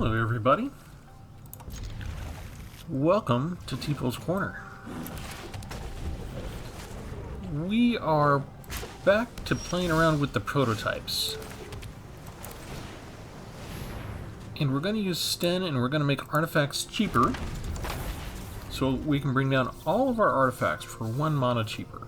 Hello everybody. Welcome to Tpull's Corner. We are back to playing around with the prototypes. And we're going to use Sten and we're going to make artifacts cheaper. So we can bring down all of our artifacts for 1 mana cheaper.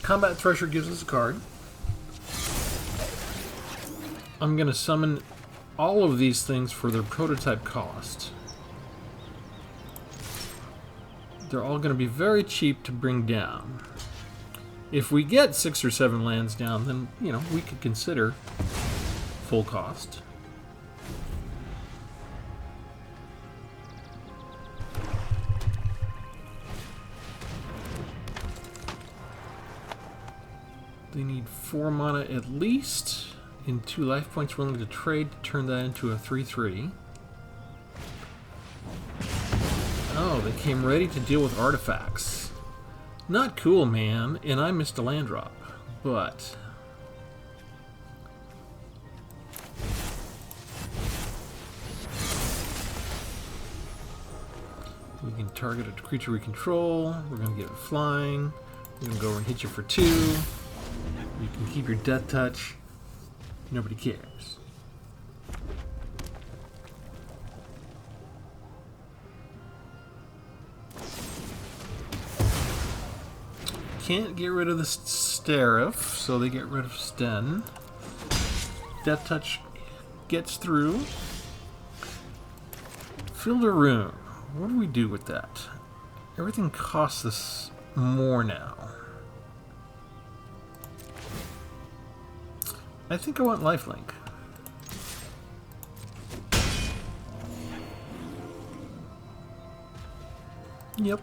Combat Thresher gives us a card. I'm going to summon all of these things for their prototype cost. They're all going to be very cheap to bring down. If we get 6 or 7 lands down, then, you know, we could consider full cost. They need 4 mana at least, and 2 life points willing to trade to turn that into a 3/3. Oh, they came ready to deal with artifacts. Not cool, man, and I missed a land drop, but... we can target a creature we control, we're going to get it flying, we're going to go over and hit you for 2. You can keep your death touch. Nobody cares. Can't get rid of the Seraph, so they get rid of Sten. Death touch gets through. Field a Rune. What do we do with that? Everything costs us more now. I think I want lifelink. Yep.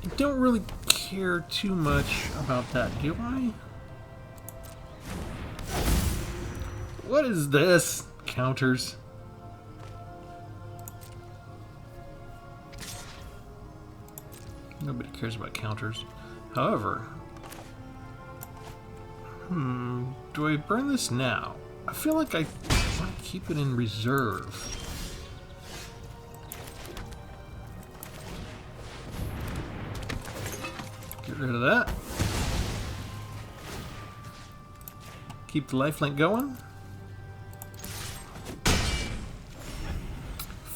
I don't really care too much about that, do I? What is this? Counters. Nobody cares about counters. However... do I burn this now? I feel like I want to keep it in reserve. Get rid of that. Keep the lifelink going.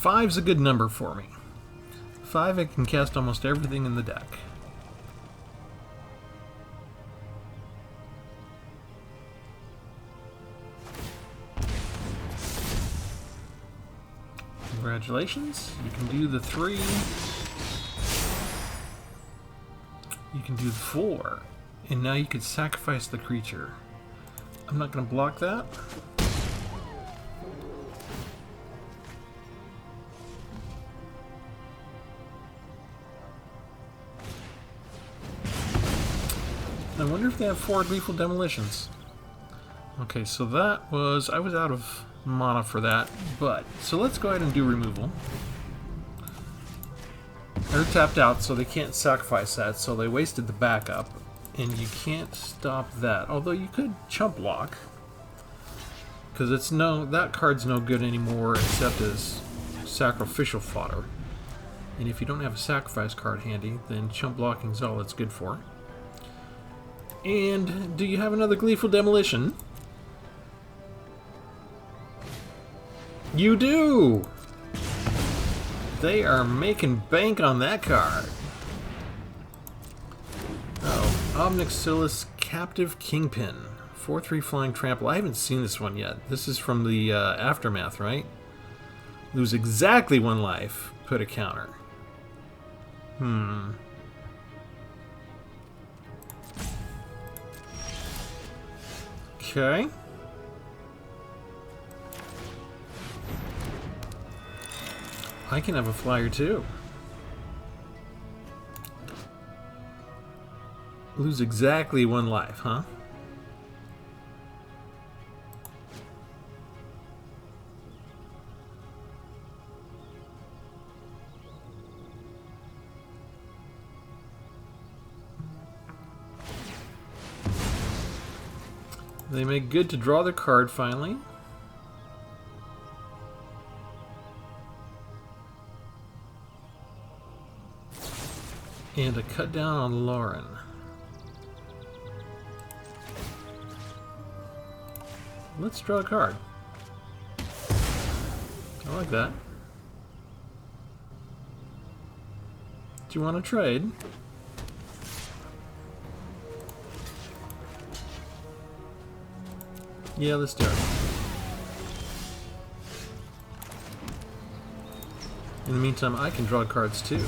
5's a good number for me. 5, I can cast almost everything in the deck. Congratulations. You can do the 3. You can do the 4. And now you can sacrifice the creature. I'm not going to block that. I wonder if they have 4 Gleeful Demolitions. Okay, so that was... I was out of mana for that, but... so let's go ahead and do removal. They're tapped out, so they can't sacrifice that, so they wasted the backup. And you can't stop that. Although you could chump block. Because it's no... that card's no good anymore except as sacrificial fodder. And if you don't have a sacrifice card handy, then chump blocking is all it's good for. And do you have another Gleeful Demolition? You do! They are making bank on that card. Oh, Unnecessarily Captive Kingpin. 4/3 Flying Trample. I haven't seen this one yet. This is from the Aftermath, right? Lose exactly 1 life. Put a counter. Okay. I can have a flyer too. Lose exactly 1 life, huh? They make good to draw their card finally. And a cut down on Lauren. Let's draw a card. I like that. Do you want to trade? Yeah, let's do it. In the meantime, I can draw cards too.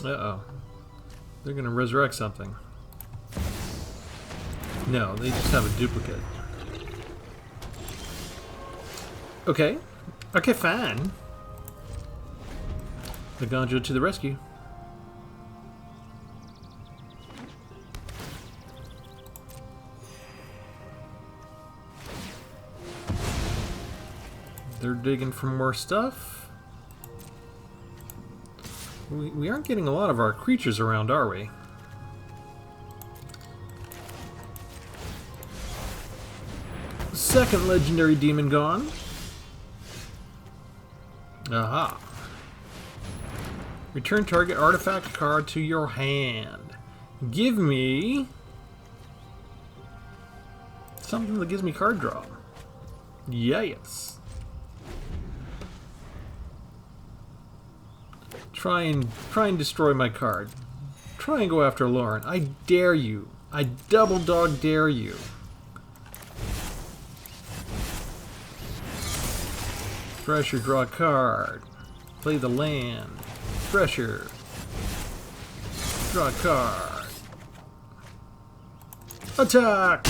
Uh-oh. They're gonna resurrect something. No, they just have a duplicate. Okay. Okay, fine. The Ganjo to the rescue. They're digging for more stuff. We aren't getting a lot of our creatures around, are we? Second legendary demon gone. Aha. Return target artifact card to your hand. Give me something that gives me card draw. Yes. Try and destroy my card. Try and go after Lauren. I dare you. I double dog dare you. Pressure, draw a card. Play the land. Pressure. Draw a card. Attack!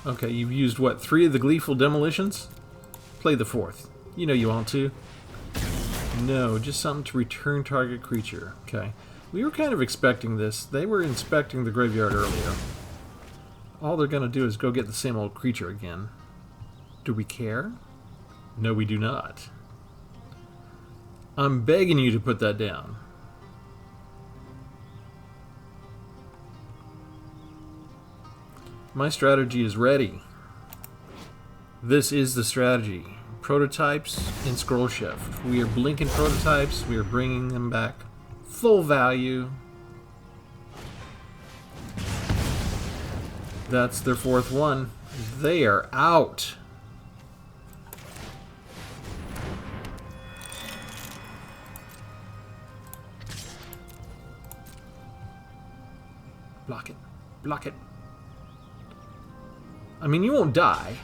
Okay, you've used what, 3 of the Gleeful Demolitions? Play the 4th. You know you want to. No, just something to return target creature. Okay. We were kind of expecting this. They were inspecting the graveyard earlier. All they're going to do is go get the same old creature again. Do we care? No, we do not. I'm begging you to put that down. My strategy is ready. This is the strategy. Prototypes and scroll shift. We are blinking prototypes. We are bringing them back full value. That's their 4th one. They are out. Block it. Block it. I mean, you won't die,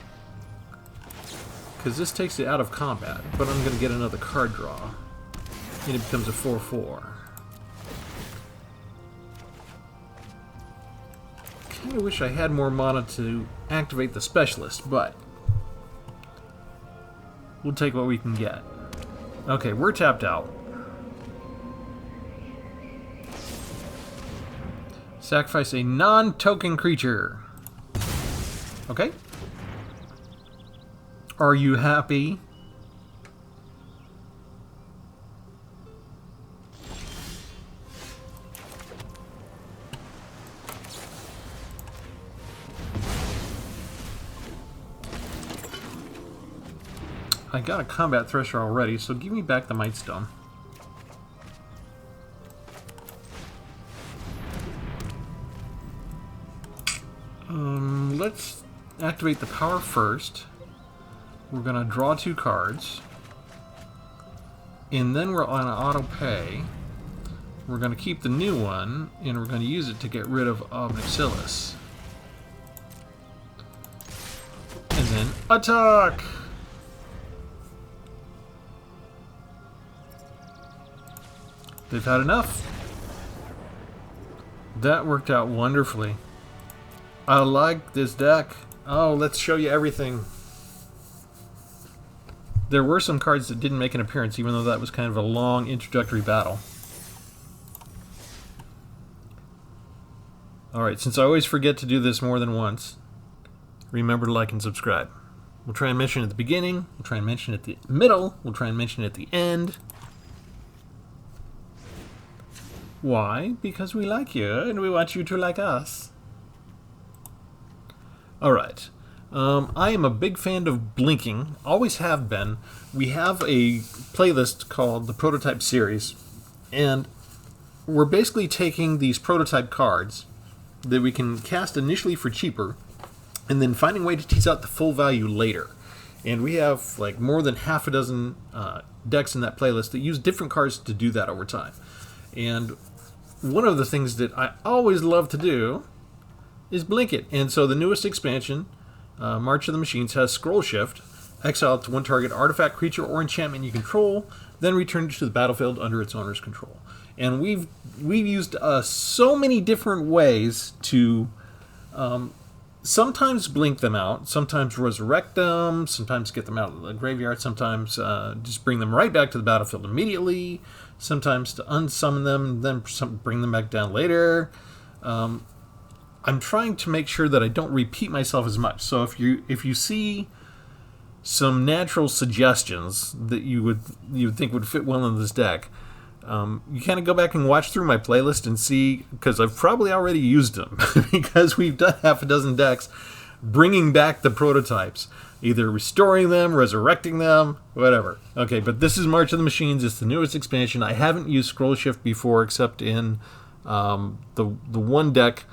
because this takes it out of combat, but I'm going to get another card draw, and it becomes a 4/4. Kind of wish I had more mana to activate the specialist, but we'll take what we can get. Okay, we're tapped out. Sacrifice a non-token creature. Okay. Are you happy? I got a combat thresher already, so give me back the Mightstone. Let's activate the power first. We're going to draw 2 cards. And then we're on auto pay. We're going to keep the new one, and we're going to use it to get rid of Omnixilis. And then attack! They've had enough. That worked out wonderfully. I like this deck. Oh, let's show you everything. There were some cards that didn't make an appearance, even though that was kind of a long introductory battle. Alright, since I always forget to do this more than once, remember to like and subscribe. We'll try and mention it at the beginning, we'll try and mention it at the middle, we'll try and mention it at the end. Why? Because we like you, and we want you to like us. Alright. I am a big fan of blinking, always have been. We have a playlist called the Prototype Series, and we're basically taking these prototype cards that we can cast initially for cheaper, and then finding a way to tease out the full value later. And we have like more than half a dozen decks in that playlist that use different cards to do that over time. And one of the things that I always love to do is blink it. And so the newest expansion, March of the Machines, has Scroll Shift. Exile it to one target artifact, creature, or enchantment you control, then return it to the battlefield under its owner's control. And we've used so many different ways to sometimes blink them out, sometimes resurrect them, sometimes get them out of the graveyard, sometimes just bring them right back to the battlefield immediately, sometimes to unsummon them and then bring them back down later. I'm trying to make sure that I don't repeat myself as much. So if you see some natural suggestions that you would think would fit well in this deck, you kind of go back and watch through my playlist and see, because I've probably already used them because we've done half a dozen decks bringing back the prototypes, either restoring them, resurrecting them, whatever. Okay, but this is March of the Machines. It's the newest expansion. I haven't used Scroll Shift before except in the one deck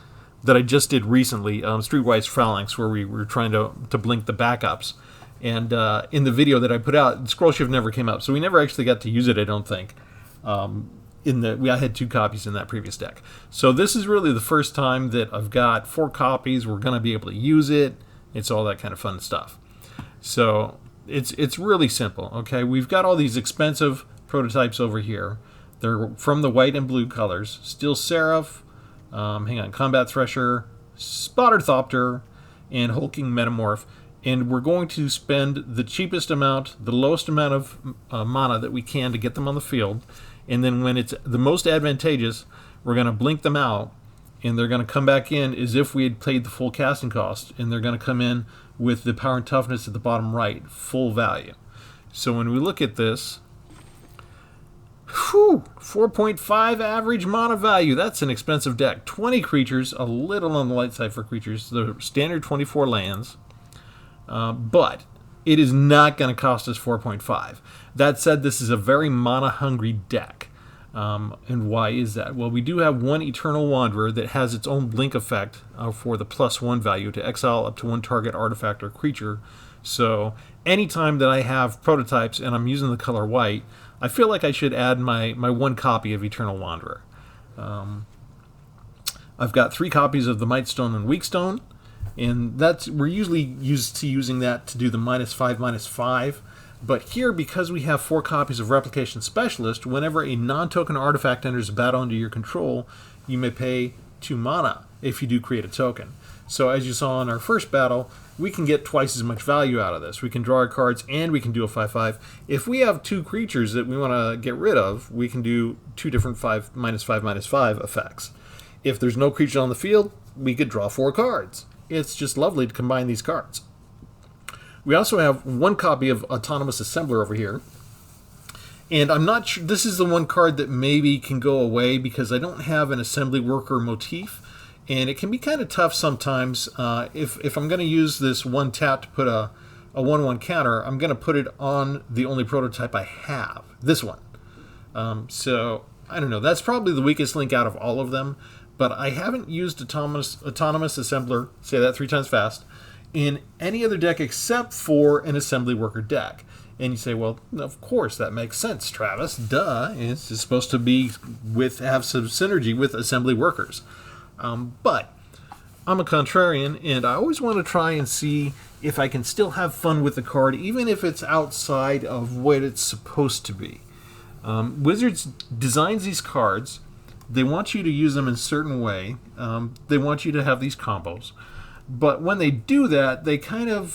that I just did recently, Streetwise Phalanx, where we were trying to blink the backups. And in the video that I put out, Scroll Shift never came up, so we never actually got to use it, I don't think. I had 2 copies in that previous deck. So this is really the first time that I've got 4 copies. We're going to be able to use it. It's all that kind of fun stuff. So it's really simple, okay? We've got all these expensive prototypes over here. They're from the white and blue colors. Steel Seraph, Combat Thresher, Spotter Thopter, and Hulking Metamorph. And we're going to spend the cheapest amount, the lowest amount of mana that we can to get them on the field. And then when it's the most advantageous, we're going to blink them out, and they're going to come back in as if we had paid the full casting cost, and they're going to come in with the power and toughness at the bottom right, full value. So when we look at this, 4.5 average mana value. That's an expensive deck. 20 creatures, a little on the light side for creatures. The standard 24 lands. But it is not going to cost us 4.5. That said, this is a very mana-hungry deck. And why is that? Well, we do have one Eternal Wanderer that has its own blink effect for the +1 value to exile up to one target artifact or creature. So anytime that I have prototypes and I'm using the color white, I feel like I should add my 1 copy of Eternal Wanderer. I've got 3 copies of the Mightstone and Weakstone. And we're usually used to using that to do the -5/-5. But here, because we have 4 copies of Replication Specialist, whenever a non-token artifact enters a battle under your control, you may pay 2 mana if you do create a token. So as you saw in our first battle, we can get twice as much value out of this. We can draw our cards and we can do a 5/5. If we have 2 creatures that we want to get rid of, we can do 2 different -5/-5 effects. If there's no creature on the field, we could draw 4 cards. It's just lovely to combine these cards. We also have 1 copy of Autonomous Assembler over here. And I'm not sure, this is the one card that maybe can go away because I don't have an assembly worker motif. And it can be kind of tough sometimes. If I'm going to use this 1 tap to put a 1/1 counter, I'm going to put it on the only prototype I have, this one. So, I don't know, that's probably the weakest link out of all of them. But I haven't used Autonomous Assembler, say that 3 times fast, in any other deck except for an Assembly Worker deck. And you say, well, of course, that makes sense, Travis. Duh. It's supposed to be have some synergy with Assembly Workers. But I'm a contrarian, and I always want to try and see if I can still have fun with the card, even if it's outside of what it's supposed to be. Wizards designs these cards. They want you to use them in a certain way. They want you to have these combos. But when they do that, they kind of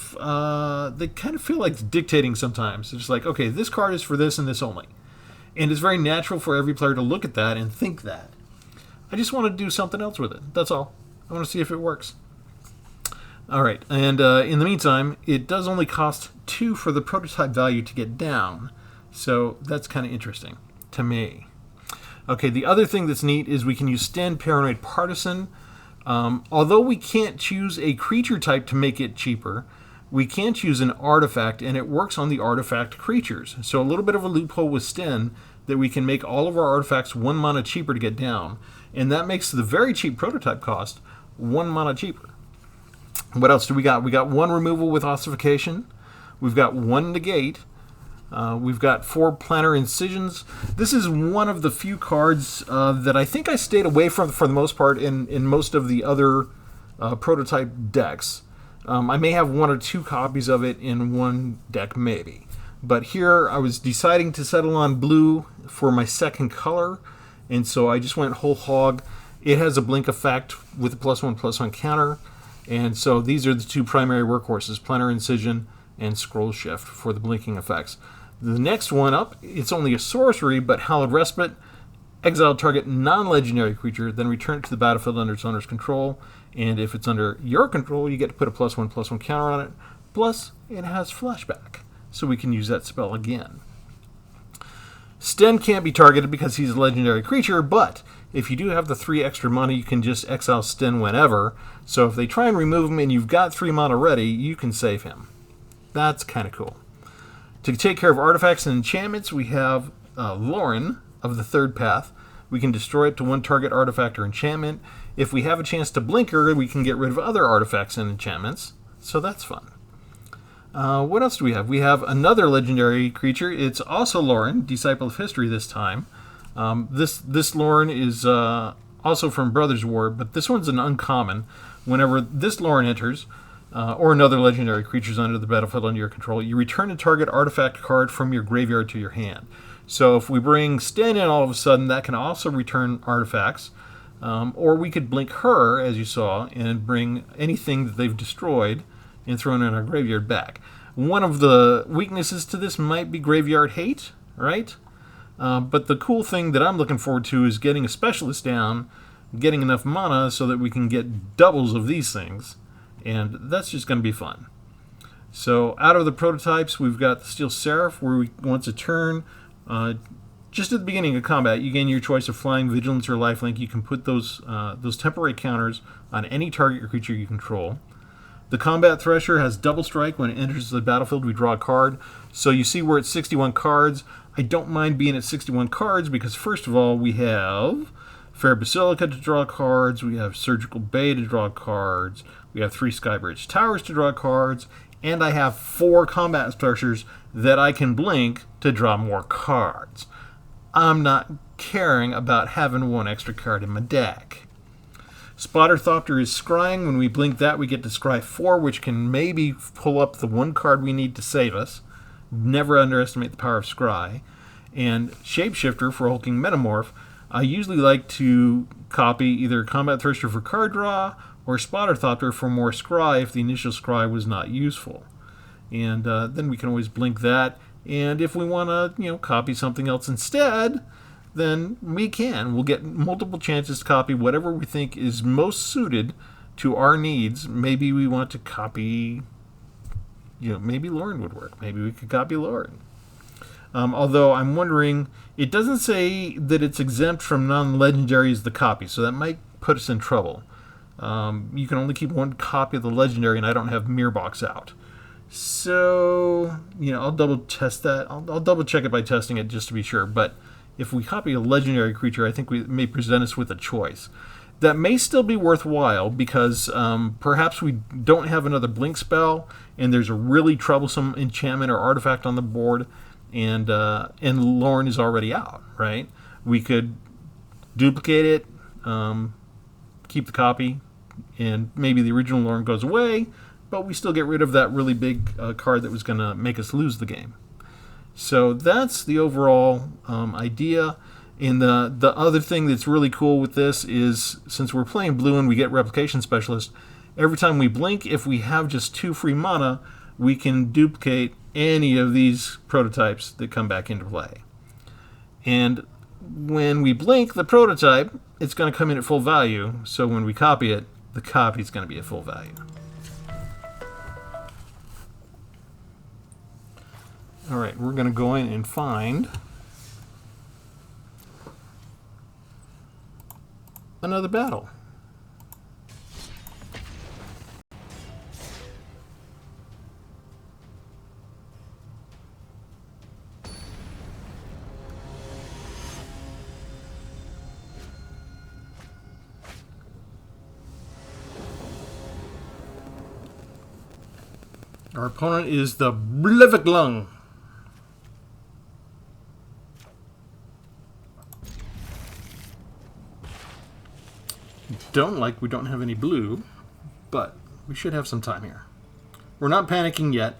feel like it's dictating sometimes. It's just like, okay, this card is for this and this only. And it's very natural for every player to look at that and think that. I just want to do something else with it. That's all. I want to see if it works. All right, and in the meantime, it does only cost 2 for the prototype value to get down. So that's kind of interesting to me. Okay, the other thing that's neat is we can use Stand Paranoid Partisan. Although we can't choose a creature type to make it cheaper, we can choose an artifact, and it works on the artifact creatures. So a little bit of a loophole with Sten that we can make all of our artifacts 1 mana cheaper to get down. And that makes the very cheap prototype cost 1 mana cheaper. What else do we got? We got 1 removal with Ossification. We've got 1 negate. We've got 4 Plantar Incisions. This is one of the few cards that I think I stayed away from for the most part in most of the other prototype decks. I may have 1 or 2 copies of it in one deck, maybe. But here I was deciding to settle on blue for my second color, and so I just went whole hog. It has a blink effect with a +1/+1 counter, and so these are the 2 primary workhorses, Plantar Incision and Scroll Shift for the blinking effects. The next one up, it's only a sorcery, but Hallowed Respite. Exile target non-legendary creature, then return it to the battlefield under its owner's control. And if it's under your control, you get to put a +1/+1 counter on it. Plus, it has flashback, so we can use that spell again. Sten can't be targeted because he's a legendary creature, but if you do have the 3 extra mana, you can just exile Sten whenever. So if they try and remove him and you've got 3 mana ready, you can save him. That's kind of cool. To take care of artifacts and enchantments, we have Lauren of the Third Path. We can destroy it to 1 target artifact or enchantment. If we have a chance to blink her, we can get rid of other artifacts and enchantments. So that's fun. What else do we have? We have another legendary creature. It's also Lauren, Disciple of History this time. This Lauren is also from Brothers War, but this one's an uncommon. Whenever this Lauren enters, or another legendary creatures under the battlefield under your control, you return a target artifact card from your graveyard to your hand. So if we bring Sten in all of a sudden, that can also return artifacts. Or we could blink her, as you saw, and bring anything that they've destroyed and thrown in our graveyard back. One of the weaknesses to this might be graveyard hate, right? But the cool thing that I'm looking forward to is getting a specialist down, getting enough mana so that we can get doubles of these things. And that's just going to be fun. So out of the prototypes, we've got the Steel Seraph, where once a turn, just at the beginning of combat, you gain your choice of Flying, Vigilance, or Lifelink. You can put those temporary counters on any target or creature you control. The Combat Thresher has double strike. When it enters the battlefield, we draw a card. So you see we're at 61 cards. I don't mind being at 61 cards because, first of all, we have Fair Basilica to draw cards. We have Surgical Bay to draw cards. We have 3 Skybridge Towers to draw cards. And I have 4 Combat Threshers that I can blink to draw more cards. I'm not caring about having 1 extra card in my deck. Spotter Thopter is scrying. When we blink that, we get to scry 4, which can maybe pull up the 1 card we need to save us. Never underestimate the power of scry. And Shapeshifter for hulking Metamorph. I usually like to copy either Combat Thresher for card draw or Spotter Thopter for more scry if the initial scry was not useful. And then we can always blink that. And if we want to, copy something else instead, then we can. We'll get multiple chances to copy whatever we think is most suited to our needs. Maybe we want to copy, maybe Lauren would work. Maybe we could copy Lauren. Although I'm wondering, it doesn't say that it's exempt from non-legendary as the copy, so that might put us in trouble. You can only keep 1 copy of the legendary, and I don't have Mirror Box out. So, I'll double test that. I'll double check it by testing it just to be sure. But if we copy a legendary creature, I think it may present us with a choice. That may still be worthwhile because perhaps we don't have another blink spell, and there's a really troublesome enchantment or artifact on the board, and Lauren is already out, right? We could duplicate it, keep the copy, and maybe the original Lauren goes away, but we still get rid of that really big card that was going to make us lose the game. So that's the overall idea. And the other thing that's really cool with this is, since we're playing blue and we get Replication Specialist, Every time we blink, if we have just 2 free mana, we can duplicate any of these prototypes that come back into play. And when we blink the prototype, it's going to come in at full value. So when we copy it, the copy is going to be at full value. All right, we're going to go in and find another battle. Our opponent is the Bliviklung. We don't have any blue, but we should have some time here. We're not panicking yet.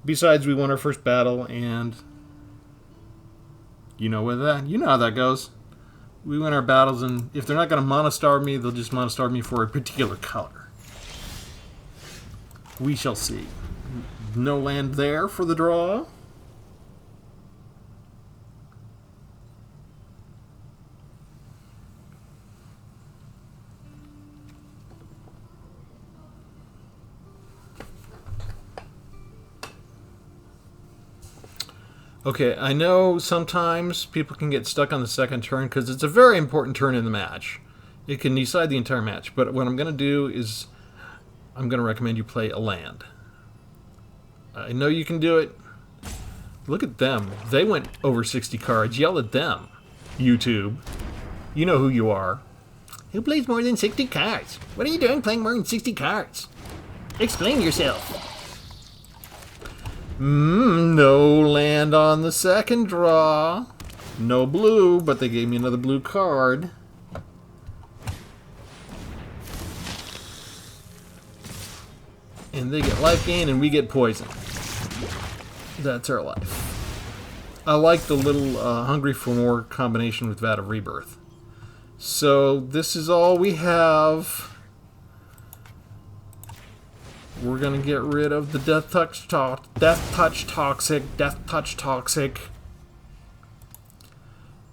Besides, we won our first battle, and you know how that goes. We win our battles, and if they're not going to monostar me, they'll just monostar me for a particular color. We shall see. No land there for the draw. Okay, I know sometimes people can get stuck on the second turn because it's a very important turn in the match. It can decide the entire match, but what I'm going to do is I'm going to recommend you play a land. I know you can do it. Look at them. They went over 60 cards. Yell at them, YouTube. You know who you are. Who plays more than 60 cards? What are you doing playing more than 60 cards? Explain yourself. No land on the second draw. No blue, but they gave me another blue card. And they get life gain and we get poison. That's our life. I like the little Hungry for More combination with Vat of Rebirth. So this is all we have. We're going to get rid of the Death Touch Toxic.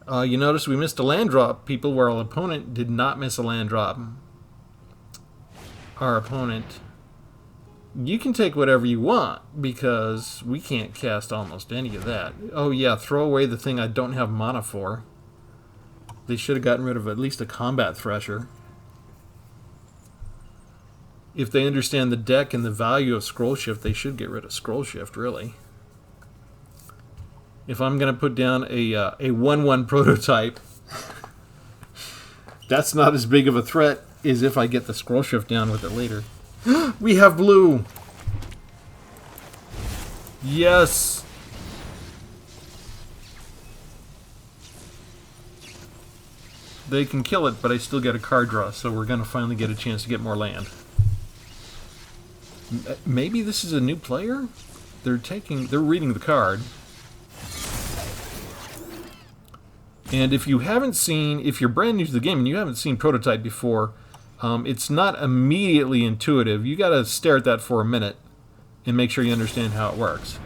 You notice we missed a land drop, people, where our opponent did not miss a land drop. Our opponent... You can take whatever you want, because we can't cast almost any of that. Oh yeah, throw away the thing I don't have mana for. They should have gotten rid of at least a Combat Thresher. If they understand the deck and the value of Scroll Shift, they should get rid of Scroll Shift, really. If I'm going to put down a 1/1 prototype, that's not as big of a threat as if I get the Scroll Shift down with it later. We have blue! Yes! They can kill it, but I still get a card draw, so we're going to finally get a chance to get more land. Maybe this is a new player? They're reading the card. And if you're brand new to the game and you haven't seen Prototype before, it's not immediately intuitive. You got to stare at that for a minute and make sure you understand how it works.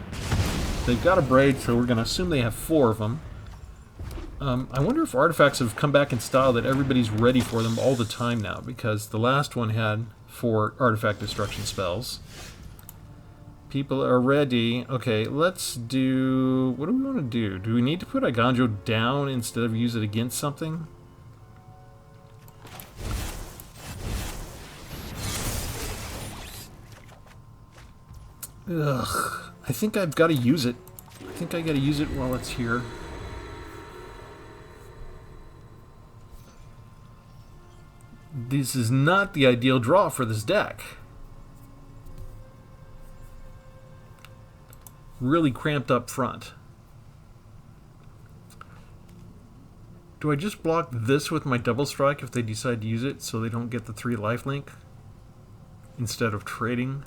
They've got a braid, so we're going to assume they have 4 of them. I wonder if artifacts have come back in style that everybody's ready for them all the time now, because the last one had 4 artifact destruction spells. People are ready. Okay, let's do... What do we want to do? Do we need to put Iganjo down instead of use it against something? Ugh. I think I've got to use it. I think I got to use it while it's here. This is not the ideal draw for this deck. Really cramped up front. Do I just block this with my double strike if they decide to use it so they don't get the 3 lifelink instead of trading?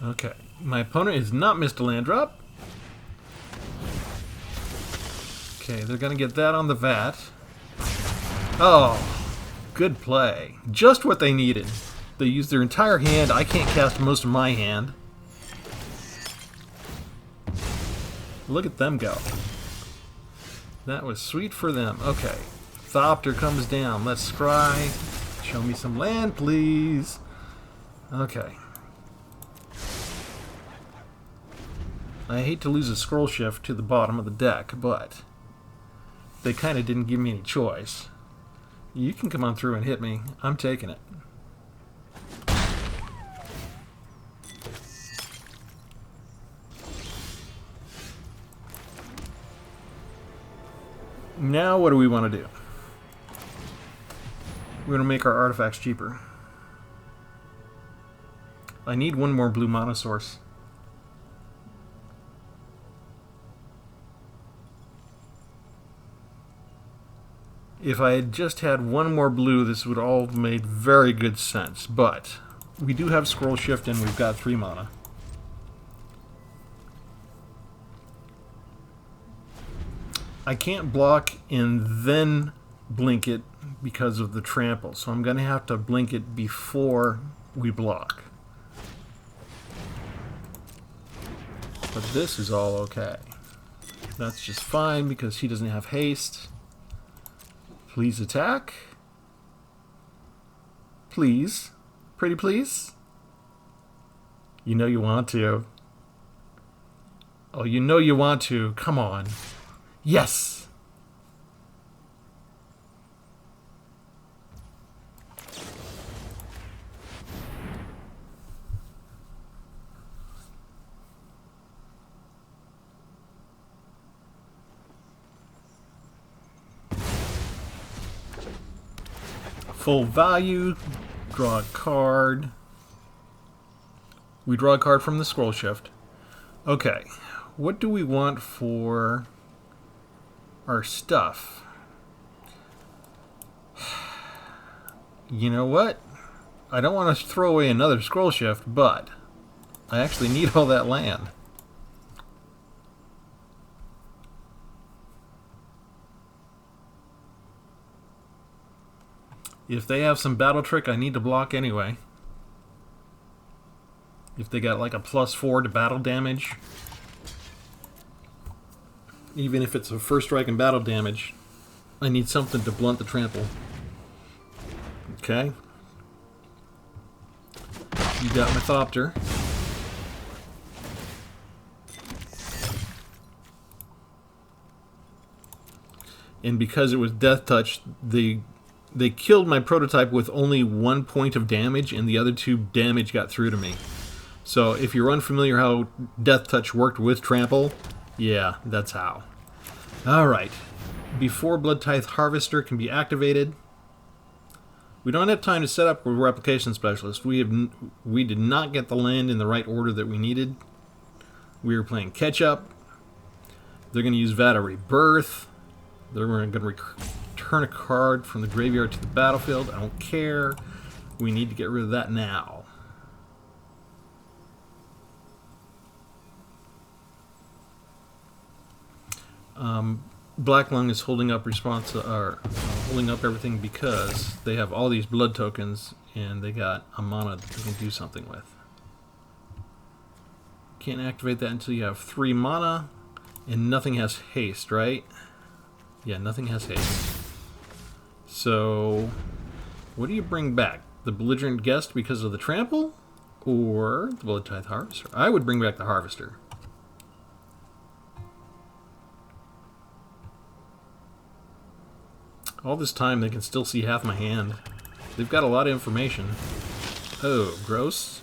Okay, my opponent has not missed a land drop. Okay, they're gonna get that on the vat. Oh, good play. Just what they needed. They used their entire hand. I can't cast most of my hand. Look at them go. That was sweet for them. Okay, Thopter comes down. Let's scry. Show me some land, please. Okay. I hate to lose a scroll shift to the bottom of the deck, but they kind of didn't give me any choice. You can come on through and hit me. I'm taking it. Now what do we want to do? We're going to make our artifacts cheaper. I need one more blue mana source. If I had just had one more blue, this would all have made very good sense. But we do have Scroll Shift and we've got 3 mana. I can't block and then blink it because of the trample, so I'm going to have to blink it before we block. But this is all okay. That's just fine because he doesn't have haste. Please attack. Please. Pretty please. You know you want to. Oh, you know you want to. Come on. Yes! Full value. Draw a card. We draw a card from the Scroll Shift. Okay. What do we want for our stuff? You know what? I don't want to throw away another Scroll Shift, but I actually need all that land. If they have some battle trick, I need to block anyway. If they got like a +4 to battle damage, even if it's a first strike and battle damage, I need something to blunt the trample. Okay. You got my Thopter. And because it was Death Touch, they killed my prototype with only 1 point of damage, and the other 2 damage got through to me. So if you're unfamiliar how Death Touch worked with Trample, yeah, that's how. Alright. Before Blood Tithe Harvester can be activated, we don't have time to set up a Replication Specialist. We did not get the land in the right order that we needed. We were playing catch-up. They're going to use Vat of Rebirth. They're going to return a card from the graveyard to the battlefield. I don't care. We need to get rid of that now. Black Lung is holding up holding up everything because they have all these blood tokens and they got a mana that they can do something with. Can't activate that until you have 3 mana, and nothing has haste, right? Yeah, nothing has haste. So, what do you bring back? The Belligerent Guest because of the trample, or the Blood Tithe Harvester? I would bring back the Harvester. All this time, they can still see half my hand. They've got a lot of information. Oh, gross.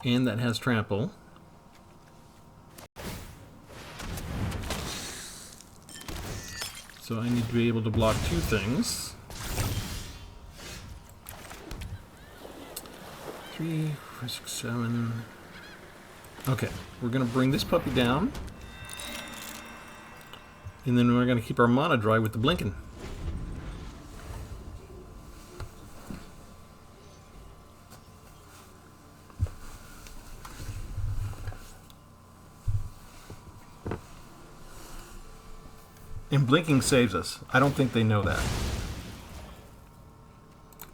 And that has trample. So I need to be able to block 2 things. 3, 4, 6, 7... Okay, we're going to bring this puppy down. And then we're going to keep our mana dry with the blinking. And blinking saves us. I don't think they know that.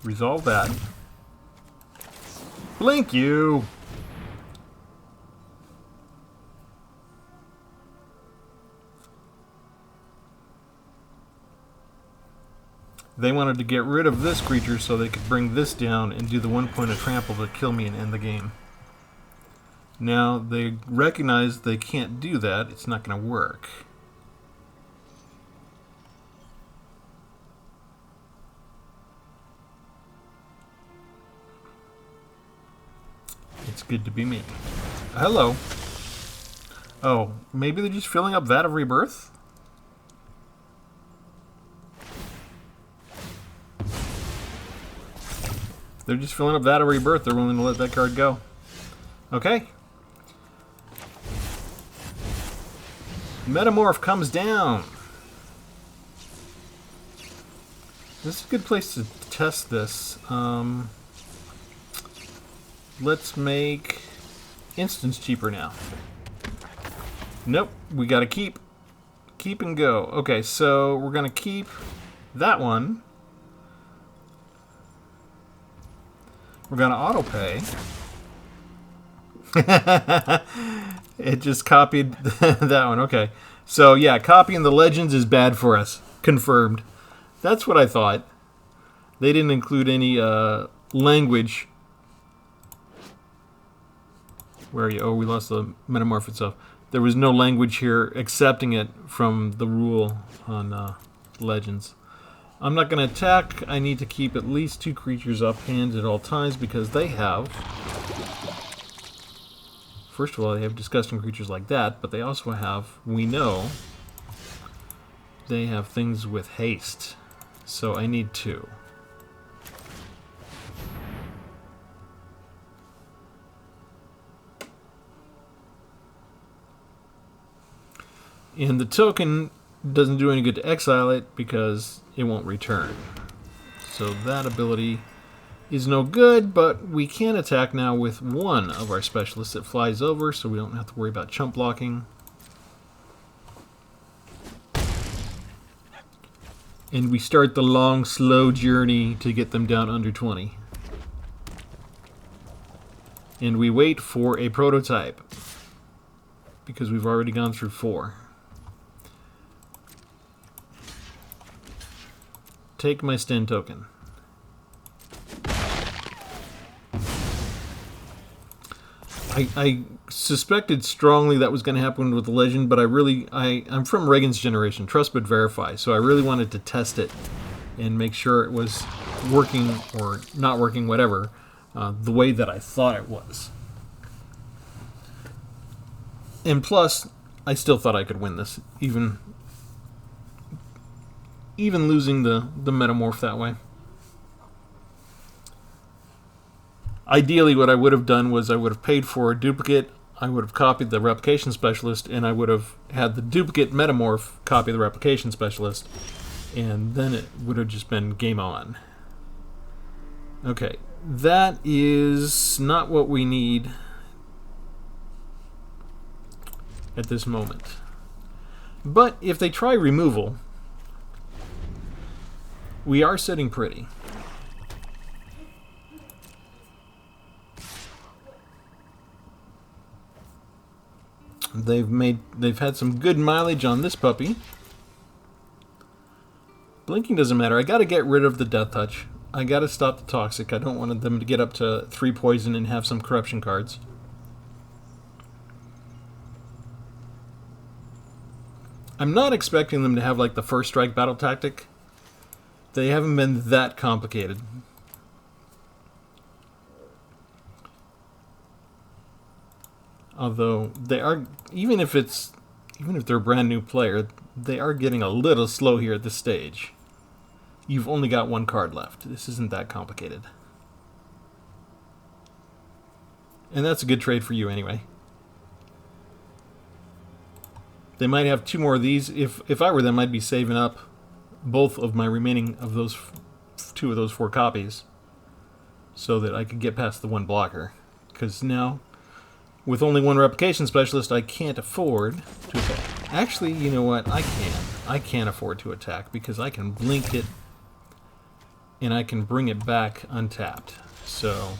Resolve that. Blink you! They wanted to get rid of this creature so they could bring this down and do the 1 point of trample to kill me and end the game. Now they recognize they can't do that. It's not going to work. It's good to be me. Hello. Oh, maybe they're just filling up Vat of Rebirth? They're just filling up Vat of Rebirth. They're willing to let that card go. Okay. Metamorph comes down. This is a good place to test this. Let's make instants cheaper now. Nope, we gotta keep and go. Okay, so we're gonna keep that one. We're gonna auto pay. It just copied that one. Okay, so yeah, copying the legends is bad for us. Confirmed. That's what I thought. They didn't include any language. Where are you? Oh, we lost the metamorph itself. There was no language here accepting it from the rule on Legends. I'm not going to attack. I need to keep at least 2 creatures up hand at all times because they have... First of all, they have disgusting creatures like that, but they also have, we know, they have things with haste. So I need 2. And the token doesn't do any good to exile it because it won't return. So that ability is no good, but we can attack now with 1 of our specialists that flies over, so we don't have to worry about chump blocking. And we start the long, slow journey to get them down under 20. And we wait for a prototype because we've already gone through 4. Take my Sten token. I suspected strongly that was going to happen with the Legend, but I'm from Reagan's generation, trust but verify, so I really wanted to test it and make sure it was working or not working, whatever, the way that I thought it was. And plus, I still thought I could win this, even losing the metamorph that way. Ideally, what I would have done was I would have paid for a duplicate, I would have copied the replication specialist, and I would have had the duplicate metamorph copy the replication specialist, and then it would have just been game on. Okay, that is not what we need at this moment. But if they try removal, we are sitting pretty. They've had some good mileage on this puppy. Blinking doesn't matter. I got to get rid of the Death Touch. I got to stop the Toxic. I don't want them to get up to 3 poison and have some corruption cards. I'm not expecting them to have like the first strike battle tactic. They haven't been that complicated. Although they are, even if they're a brand new player, they are getting a little slow here at this stage. You've only got 1 card left. This isn't that complicated. And that's a good trade for you anyway. They might have 2 more of these. If I were them, I'd be saving up both of my remaining of those 2 of those 4 copies so that I could get past the 1 blocker. Because now, with only 1 replication specialist, I can't afford to attack. Actually, you know what? I can. I can't afford to attack because I can blink it and I can bring it back untapped. So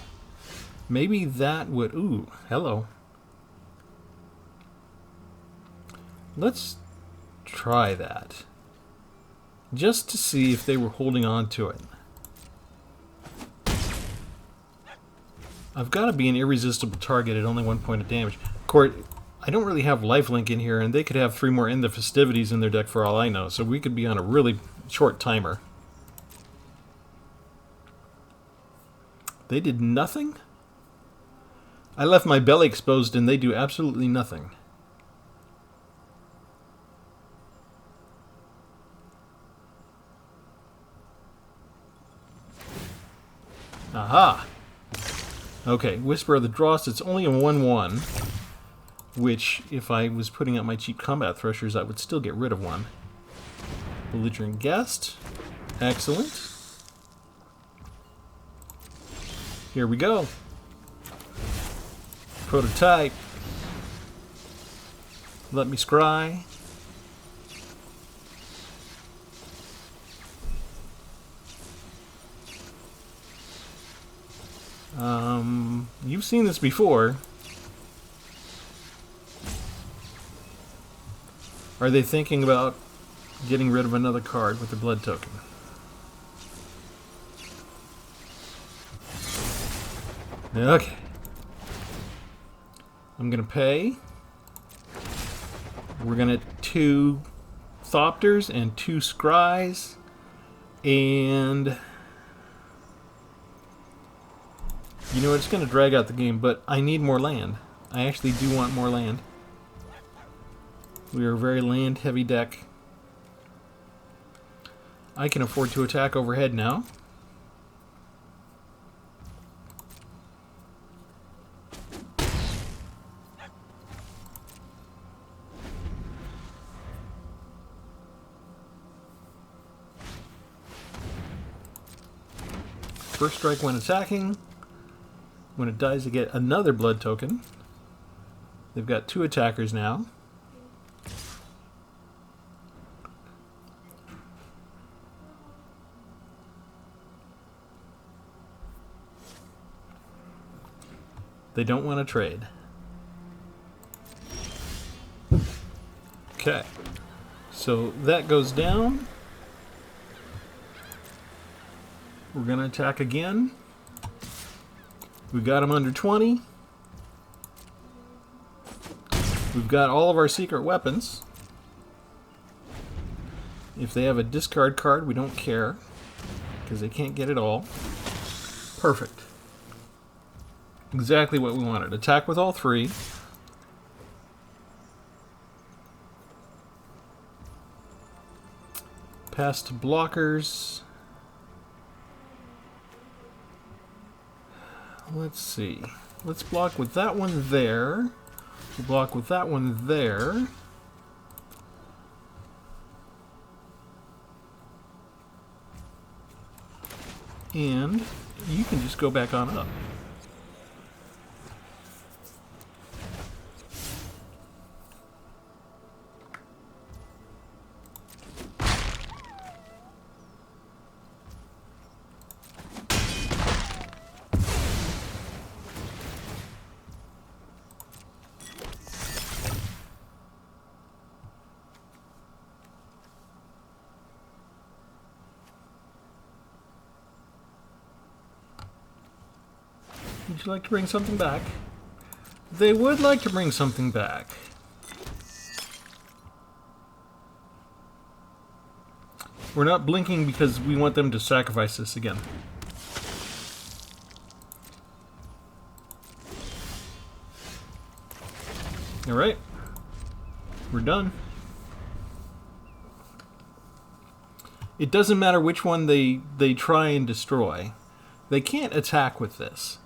maybe that would... Ooh, hello. Let's try that. Just to see if they were holding on to it. I've got to be an irresistible target at only 1 point of damage. Of course, I don't really have lifelink in here, and they could have 3 more End the Festivities in their deck for all I know, so we could be on a really short timer. They did nothing? I left my belly exposed and they do absolutely nothing. Aha! Okay, Whisper of the Dross, it's only a 1/1, which, if I was putting out my cheap combat threshers, I would still get rid of one. Belligerent Guest. Excellent. Here we go. Prototype. Let me scry. You've seen this before. Are they thinking about getting rid of another card with the blood token? Okay. I'm gonna pay. We're gonna 2 Thopters and 2 Scries. And... you know, it's going to drag out the game, but I need more land. I actually do want more land. We are a very land-heavy deck. I can afford to attack overhead now. First strike when attacking. When it dies, they get another blood token. They've got 2 attackers now. They don't want to trade. Okay. So that goes down. We're going to attack again. We got him under 20. We've got all of our secret weapons. If they have a discard card, we don't care, because they can't get it all. Perfect. Exactly what we wanted. Attack with all 3. Pass to blockers. Let's see. Let's block with that one there. We'll block with that one there. And you can just go back on up. Would you like to bring something back? They would like to bring something back. We're not blinking because we want them to sacrifice this again. Alright. We're done. It doesn't matter which one they try and destroy. They can't attack with this.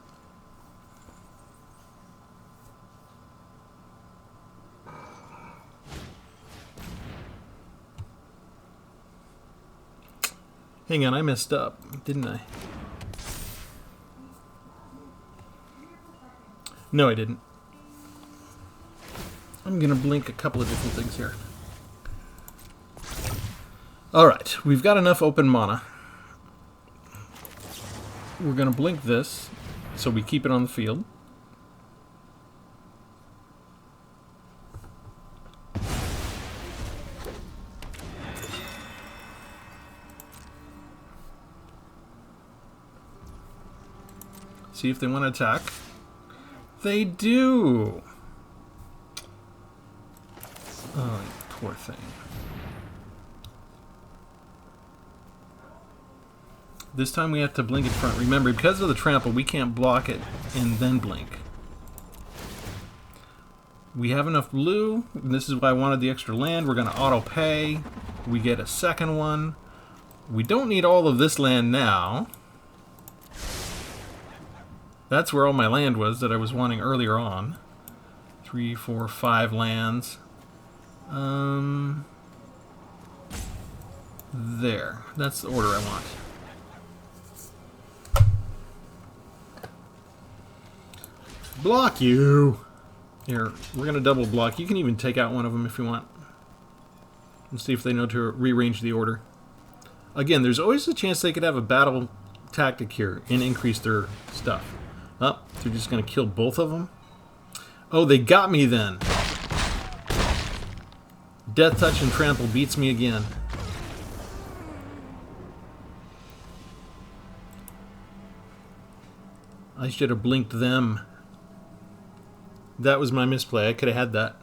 Hang on, I messed up, didn't I? No, I didn't. I'm gonna blink a couple of different things here. Alright, we've got enough open mana. We're going to blink this, so we keep it on the field. See if they want to attack. They do! Oh, you poor thing. This time we have to blink in front. Remember, because of the trample, we can't block it and then blink. We have enough blue. And this is why I wanted the extra land. We're going to auto-pay. We get a second one. We don't need all of this land now. That's where all my land was that I was wanting earlier on. 3, 4, 5 lands. There. That's the order I want. Block you! Here, we're going to double block. You can even take out one of them if you want. And see if they know to rearrange the order. Again, there's always a chance they could have a battle tactic here and increase their stuff. Oh, they're just going to kill both of them? Oh, they got me then! Death Touch and Trample beats me again. I should have blinked them. That was my misplay. I could have had that.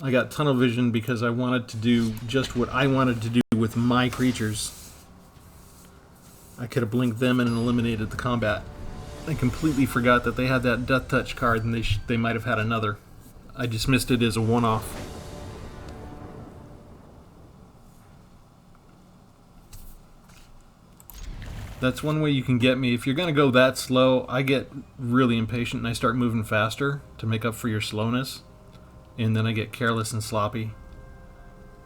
I got tunnel vision because I wanted to do just what I wanted to do with my creatures. I could have blinked them and eliminated the combat. I completely forgot that they had that Death Touch card and they might have had another. I dismissed it as a one-off. That's one way you can get me. If you're going to go that slow, I get really impatient and I start moving faster to make up for your slowness. And then I get careless and sloppy.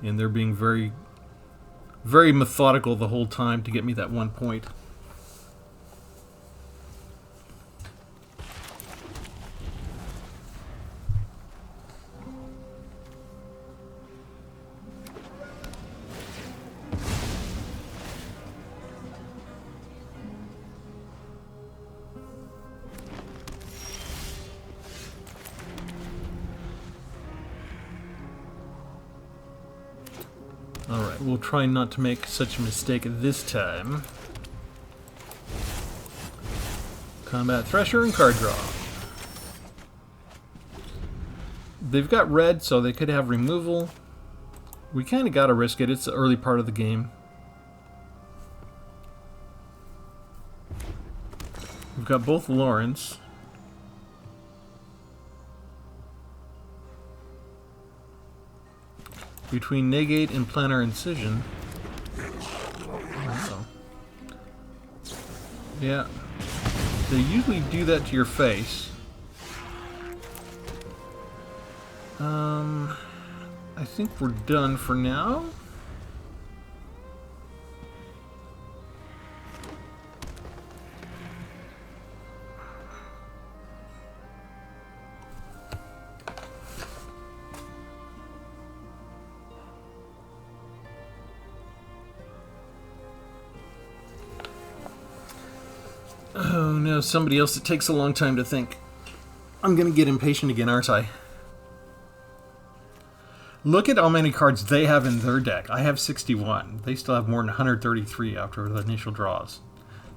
And they're being very, very methodical the whole time to get me that 1 point. Alright, we'll try not to make such a mistake this time. Combat Thresher and card draw. They've got red, so they could have removal. We kind of got to risk it. It's the early part of the game. We've got both Lawrence. Between Negate and Planar Incision. Oh. Yeah. They usually do that to your face. I think we're done for now. Oh no, somebody else that takes a long time to think. I'm gonna get impatient again, aren't I? Look at how many cards they have in their deck. I have 61. They still have more than 133 after the initial draws.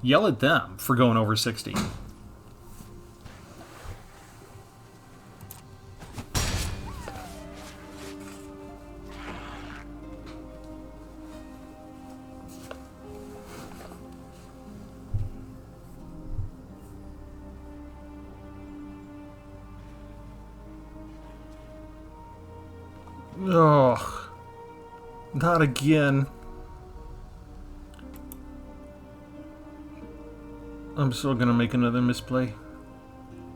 Yell at them for going over 60. Ugh. Not again. I'm still gonna make another misplay.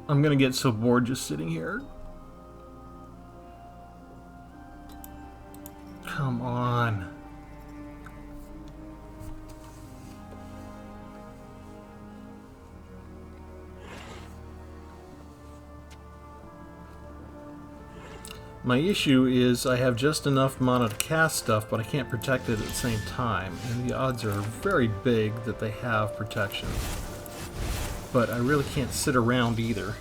I'm gonna get so bored just sitting here. Come on. My issue is I have just enough mana to cast stuff, but I can't protect it at the same time, and the odds are very big that they have protection. But I really can't sit around either.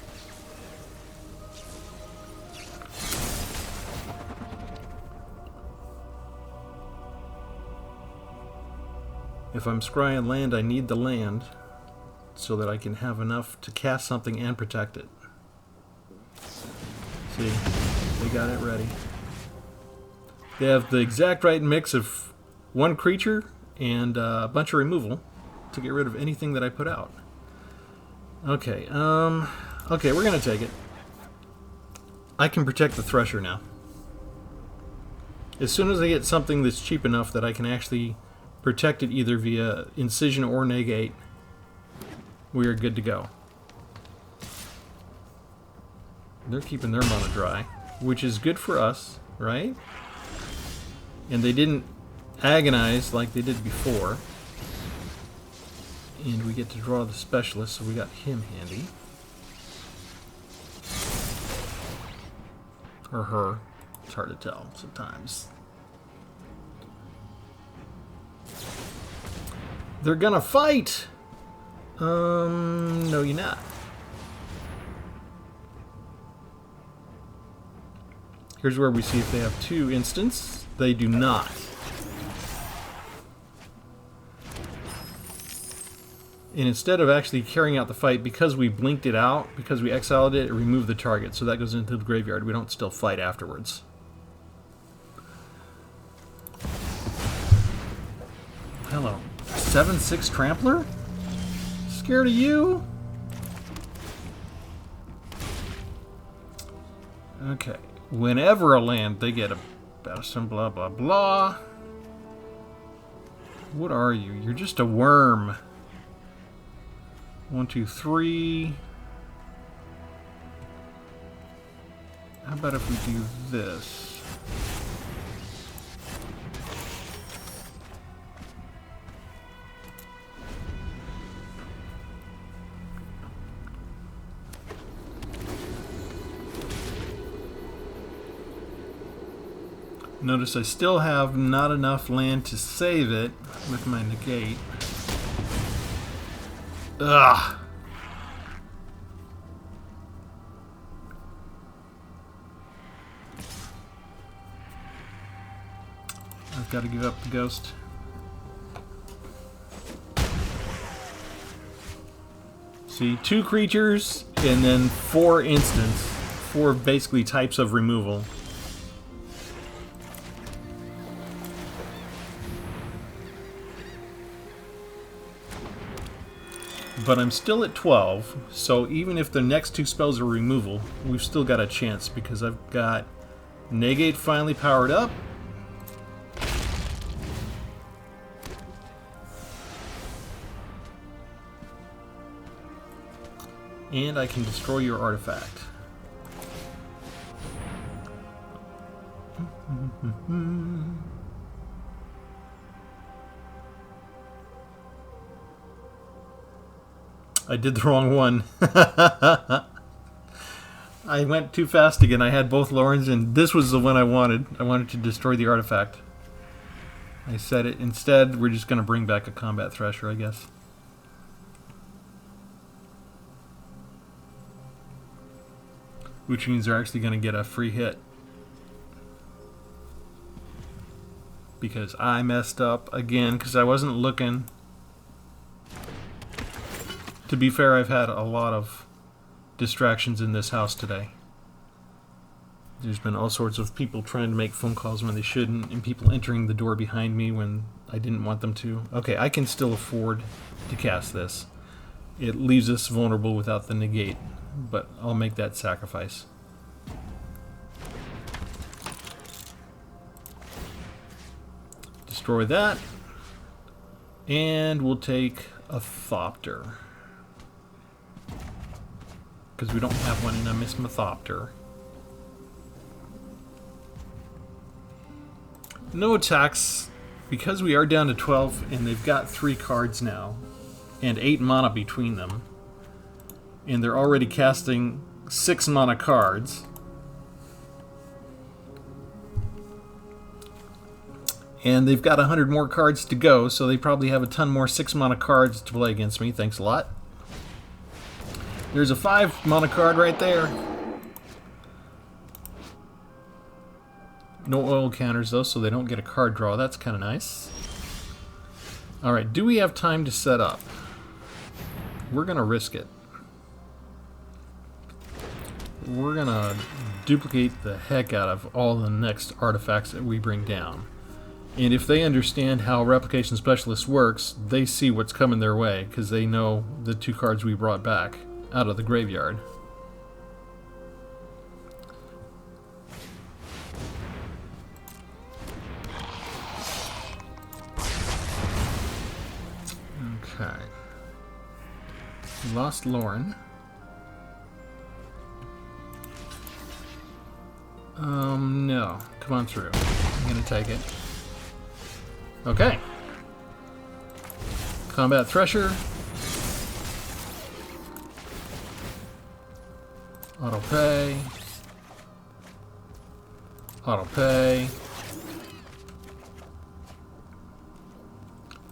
If I'm scrying land, I need the land so that I can have enough to cast something and protect it. See, they got it ready. They have the exact right mix of one creature and a bunch of removal to get rid of anything that I put out. Okay, okay, we're gonna take it. I can protect the Thresher now. As soon as I get something that's cheap enough that I can actually protect it either via Incision or Negate, we are good to go. They're keeping their mana dry, which is good for us, right? And they didn't agonize like they did before. And we get to draw the Specialist, so we got him handy. Or her. It's hard to tell sometimes. They're gonna fight! No you're not. Here's where we see if they have two instants. They do not. And instead of actually carrying out the fight, because we blinked it out, because we exiled it, it removed the target. So that goes into the graveyard. We don't still fight afterwards. Hello. 7/6 Trampler? Scared of you? Okay. Whenever a land, they get a some blah blah blah. What are you? You're just a worm. 1, 2, 3. How about if we do this? Notice I still have not enough land to save it with my negate. Ugh! I've got to give up the ghost. See, 2 creatures and then 4 instants. 4 basically types of removal. But I'm still at 12, so even if the next 2 spells are removal, we've still got a chance because I've got Negate finally powered up. And I can destroy your artifact. I did the wrong one. I went too fast again. I had both Lorns, and this was the one I wanted. I wanted to destroy the artifact. I said it. Instead, we're just going to bring back a Combat Thresher, I guess. Which means they're actually going to get a free hit. Because I messed up again, because I wasn't looking. To be fair, I've had a lot of distractions in this house today. There's been all sorts of people trying to make phone calls when they shouldn't, and people entering the door behind me when I didn't want them to. Okay, I can still afford to cast this. It leaves us vulnerable without the negate, but I'll make that sacrifice. Destroy that, and we'll take a Thopter. Because we don't have one in a Mismathopter. No attacks, because we are down to 12 and they've got 3 cards now and 8 mana between them, and they're already casting 6 mana cards. And they've got 100 more cards to go, so they probably have a ton more 6-mana cards to play against me. Thanks a lot. There's a 5-mana card right there. No oil counters, though, so they don't get a card draw. That's kind of nice. Alright, do we have time to set up? We're going to risk it. We're going to duplicate the heck out of all the next artifacts that we bring down. And if they understand how Replication Specialist works, they see what's coming their way, because they know the 2 cards we brought back out of the graveyard. Okay. We lost Lauren. No. Come on through. I'm gonna take it. Okay. Combat Thresher. Auto pay. Auto pay.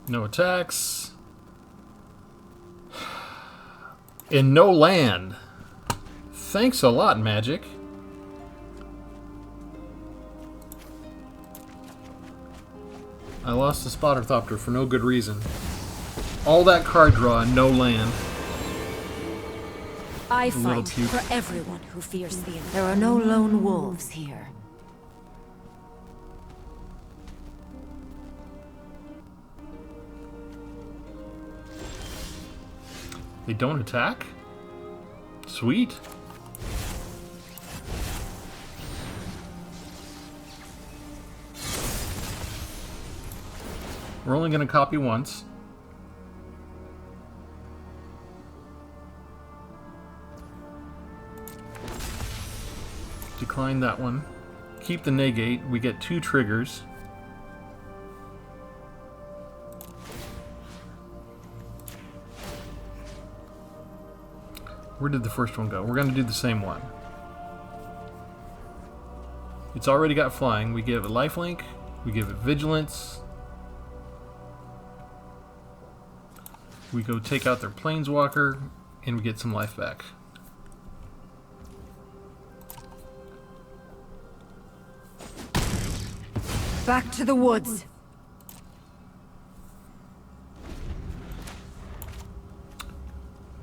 No attacks. And no land. Thanks a lot, Magic. I lost the Spotterthopter for no good reason. All that card draw and no land. I fight for everyone who fears the end. There are no lone wolves here. They don't attack? Sweet. We're only going to copy once. Decline that one. Keep the negate. We get 2 triggers. Where did the first one go? We're going to do the same one. It's already got flying. We give it lifelink. We give it vigilance. We go take out their planeswalker, and we get some life back. Back to the woods.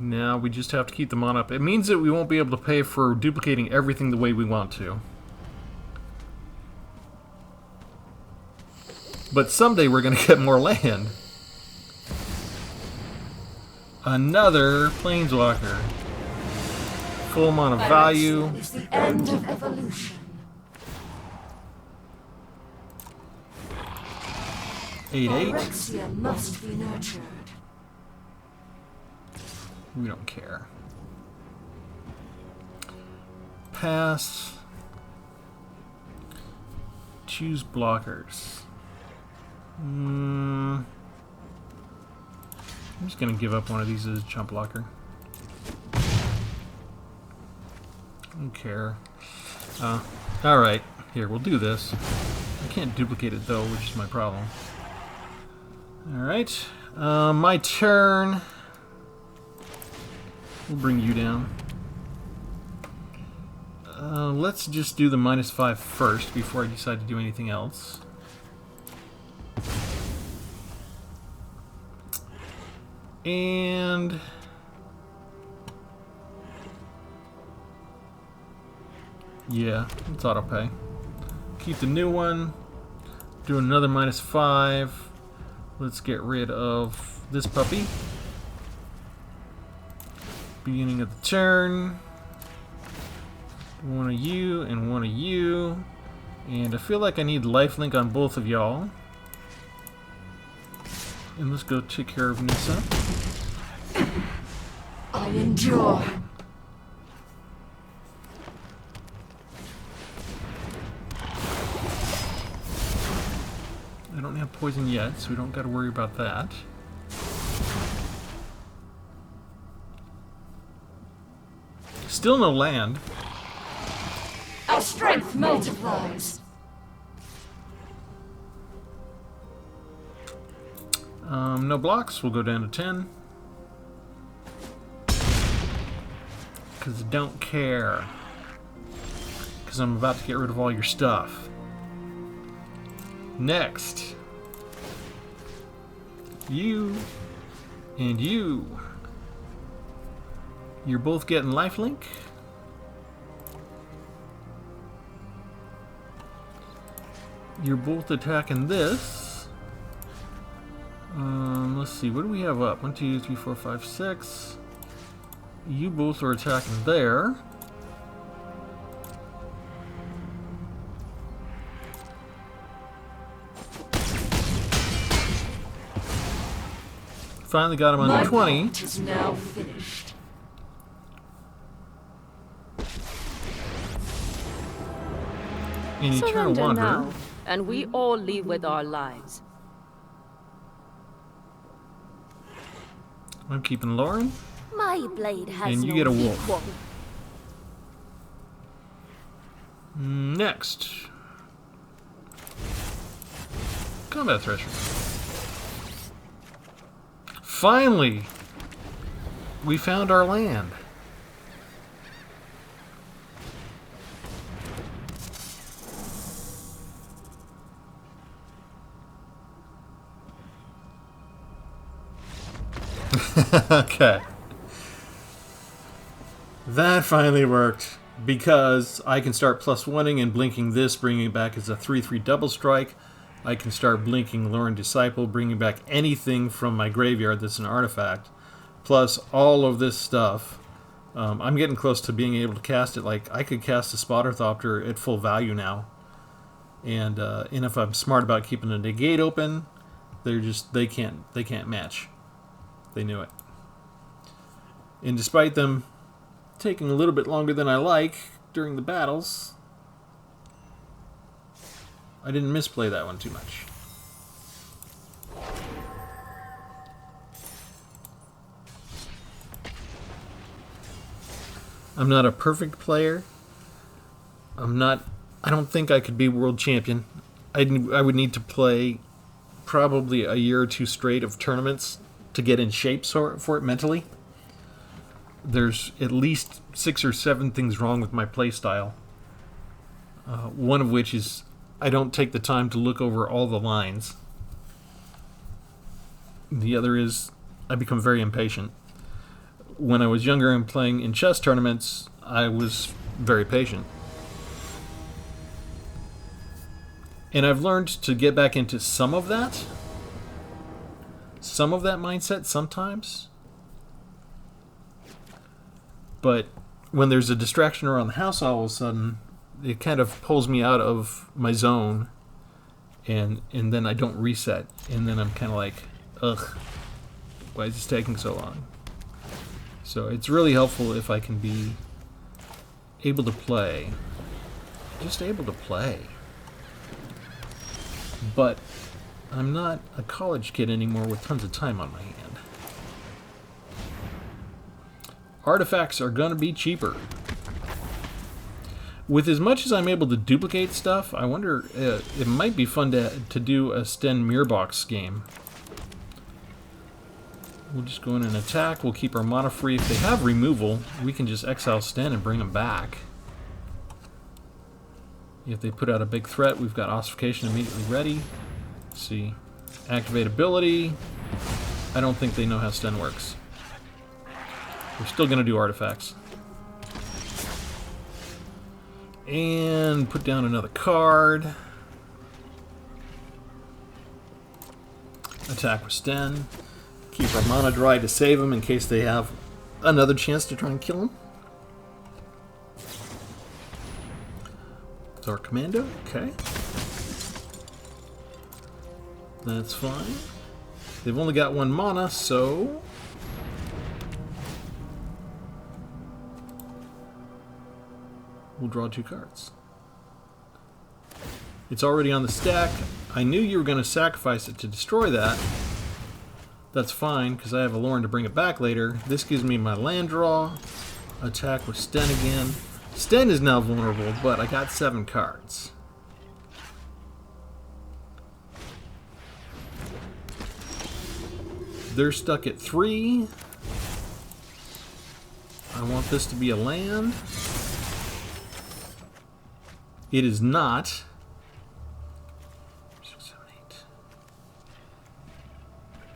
Now we just have to keep them on up. It means that we won't be able to pay for duplicating everything the way we want to. But someday we're going to get more land. Another planeswalker. Full amount of value. Is the end of evolution. 8/8. Phyrexia must be nurtured. We don't care. Pass. Choose blockers. I'm just going to give up one of these as a chump blocker. Don't care. Alright, here, we'll do this. I can't duplicate it though, which is my problem. Alright, my turn. We'll bring you down. Let's just do the -5 first before I decide to do anything else. And yeah, let's auto pay. Keep the new one. Do another -5. Let's get rid of this puppy. Beginning of the turn. One of you and one of you. And I feel like I need lifelink on both of y'all. And let's go take care of Nissa. I endure. I don't have poison yet, so we don't got to worry about that. Still no land. Our strength multiplies. No blocks, we'll go down to 10. Because I don't care. Because I'm about to get rid of all your stuff. Next. You and you. You're both getting lifelink. You're both attacking this. Let's see, what do we have up? 1, 2, 3, 4, 5, 6. You both are attacking there. Finally got him under 20. Is now finished. In Eternal Surrender Wanderer. now, and we all leave with our lives. I'm keeping Lauren. My blade has And you no get a wolf. equal. Next. Combat Thresher. Finally! We found our land. Okay. That finally worked because I can start +1ing and blinking this, bringing it back as a 3/3 double strike. I can start blinking Lauren Disciple, bringing back anything from my graveyard that's an artifact, plus all of this stuff. I'm getting close to being able to cast it. Like, I could cast a Spotterthopter at full value now, and if I'm smart about keeping the negate open, they can't match. They knew it. And despite them taking a little bit longer than I like during the battles, I didn't misplay that one too much. I'm not a perfect player. I don't think I could be world champion. I would need to play probably a year or two straight of tournaments to get in shape for it mentally. There's at least 6 or 7 things wrong with my playstyle. One of which is I don't take the time to look over all the lines. The other is I become very impatient. When I was younger and playing in chess tournaments, I was very patient. And I've learned to get back into some of that mindset sometimes. But when there's a distraction around the house all of a sudden, it kind of pulls me out of my zone, and then I don't reset, and then I'm kind of like, ugh, why is this taking so long? So it's really helpful if I can be able to play, just able to play. But I'm not a college kid anymore with tons of time on my hand. Artifacts are going to be cheaper. With as much as I'm able to duplicate stuff, I wonder, it might be fun to do a Sten Mirbox game. We'll just go in and attack. We'll keep our mana free. If they have removal, we can just exile Sten and bring them back. If they put out a big threat, we've got Ossification immediately ready. Let's see. Activate ability. I don't think they know how Sten works. We're still going to do artifacts. And put down another card. Attack with Sten. Keep our mana dry to save them in case they have another chance to try and kill him. It's our commando. Okay. That's fine. They've only got 1 mana, so we'll draw 2 cards. It's already on the stack. I knew you were going to sacrifice it to destroy that. That's fine, because I have a Lauren to bring it back later. This gives me my land draw. Attack with Sten again. Sten is now vulnerable, but I got 7 cards. They're stuck at 3. I want this to be a land. It is not. 6,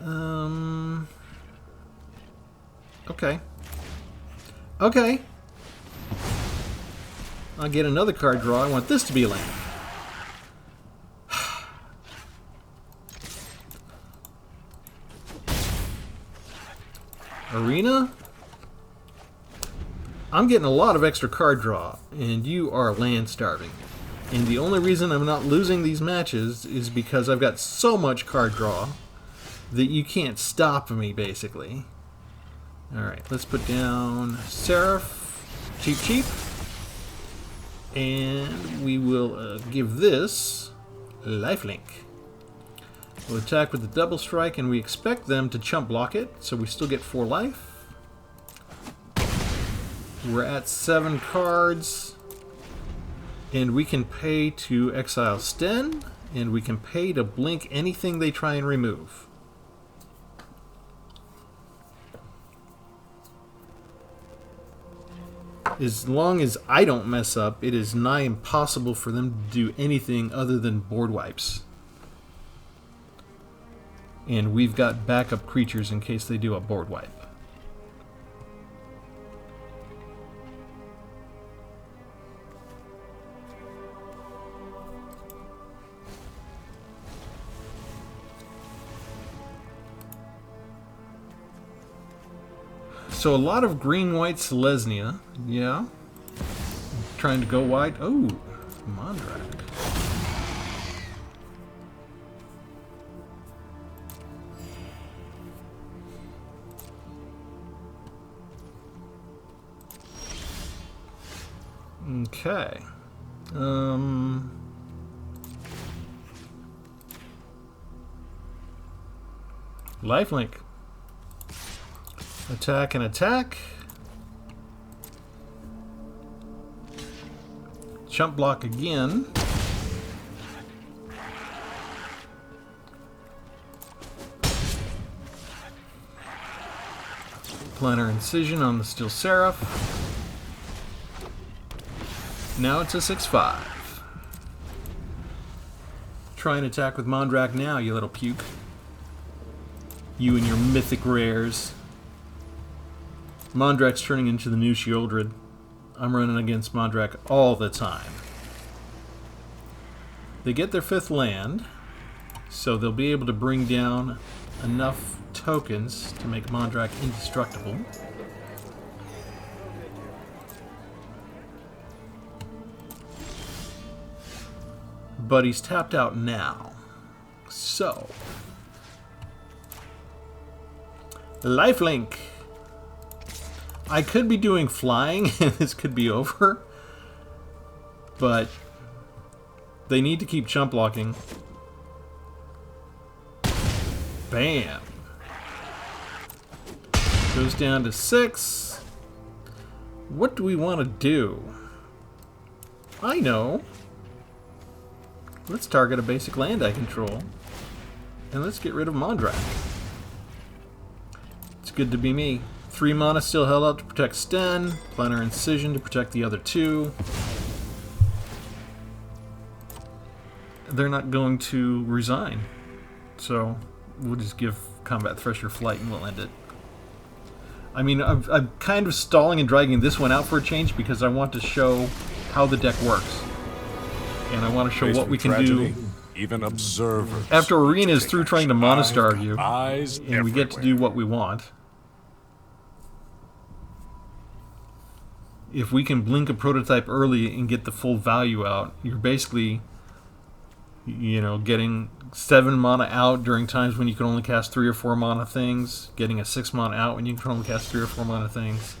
7, 8. Okay. Okay. I'll get another card draw. I want this to be a land. Arena? I'm getting a lot of extra card draw, and you are land starving. And the only reason I'm not losing these matches is because I've got so much card draw that you can't stop me, basically. Alright, let's put down Seraph, cheap cheap. And we will give this lifelink. We'll attack with the double strike, and we expect them to chump block it, so we still get 4 life. We're at 7 cards, and we can pay to exile Sten, and we can pay to blink anything they try and remove. As long as I don't mess up, it is nigh impossible for them to do anything other than board wipes. And we've got backup creatures in case they do a board wipe. So a lot of green-white Selesnya, yeah. Trying to go wide. Oh, Mondrak. Okay. Lifelink. Attack and attack. Chump block again. Planner Incision on the Steel Seraph. Now it's a 6/5. Try and attack with Mondrak now, you little puke. You and your mythic rares. Mondrak's turning into the new Sheoldred. I'm running against Mondrak all the time. They get their 5th land, so they'll be able to bring down enough tokens to make Mondrak indestructible. But he's tapped out now. So, lifelink. I could be doing flying and this could be over, but they need to keep chump blocking. Bam. Goes down to 6. What do we want to do? I know. Let's target a basic land I control. And let's get rid of Mondrak. It's good to be me. 3 mana still held out to protect Sten. Planner Incision to protect the other 2. They're not going to resign. So we'll just give Combat Thresher Flight and we'll end it. I mean, I'm kind of stalling and dragging this one out for a change because I want to show how the deck works. And I want to show what we can do. Even observers. After Arena is through trying to Monostar you, and we get to do what we want. If we can blink a prototype early and get the full value out, you're basically, you know, getting 7 mana out during times when you can only cast 3 or 4 mana things, getting a 6 mana out when you can only cast 3 or 4 mana things.